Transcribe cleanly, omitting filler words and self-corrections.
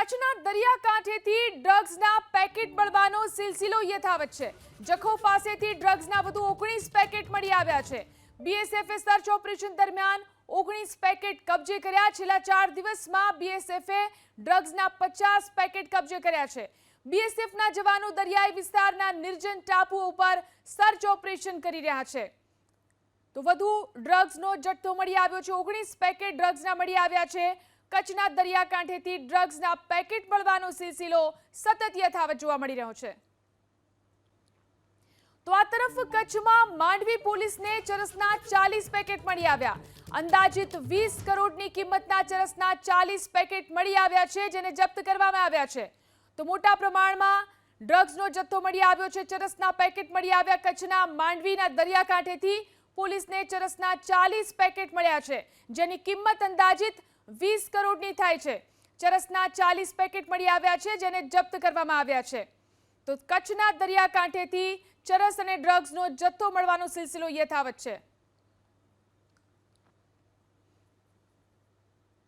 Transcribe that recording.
કચ્છના દરિયાકાંઠેથી ડ્રગ્સના પેકેટ મળવાનો સિલસિલો યથાવત છે। જખૌ પાસેથી ડ્રગ્સના વધુ 19 પેકેટ મળી આવ્યા છે। બીએસએફે સર્ચ ઓપરેશન દરમિયાન 19 પેકેટ કબજે કર્યા। છેલ્લા 4 દિવસમાં બીએસએફે ડ્રગ્સના 50 પેકેટ કબજે કર્યા છે। બીએસએફના જવાનો દરિયાઈ વિસ્તારના નિર્જન ટાપુઓ ઉપર સર્ચ ઓપરેશન કરી રહ્યા છે। તો વધુ ડ્રગ્સનો જથ્થો મળી આવ્યો છે। 19 પેકેટ ડ્રગ્સના મળી આવ્યા છે। કચ્છના દરિયાકાંઠેથી ડ્રગ્સના પેકેટ મળવાનો સિલસિલો સતત યથાવત જોવા મળી રહ્યો છે। તો આ તરફ કચ્છમાં માંડવી પોલીસને ચરસના 40 પેકેટ મળી આવ્યા। અંદાજિત 20 કરોડની કિંમતના ચરસના 40 પેકેટ મળી આવ્યા છે, જેને જપ્ત કરવામાં આવ્યા છે। તો મોટા પ્રમાણમાં ડ્રગ્સનો જથ્થો મળી આવ્યો છે। ચરસના પેકેટ મળી આવ્યા। કચ્છના માંડવીના દરિયાકાંઠેથી પોલીસને ચરસના 40 પેકેટ મળ્યા છે, જેની કિંમત અંદાજિત 20 કરોડની થાય છે। ચરસના 40 પેકેટ મળી આવ્યા છે, જેને જપ્ત કરવામાં આવ્યા છે। તો કચ્છના દરિયાકાંઠેથી ચરસ અને ડ્રગ્સનો જથ્થો મળવાનો સિલસિલો યથાવત છે।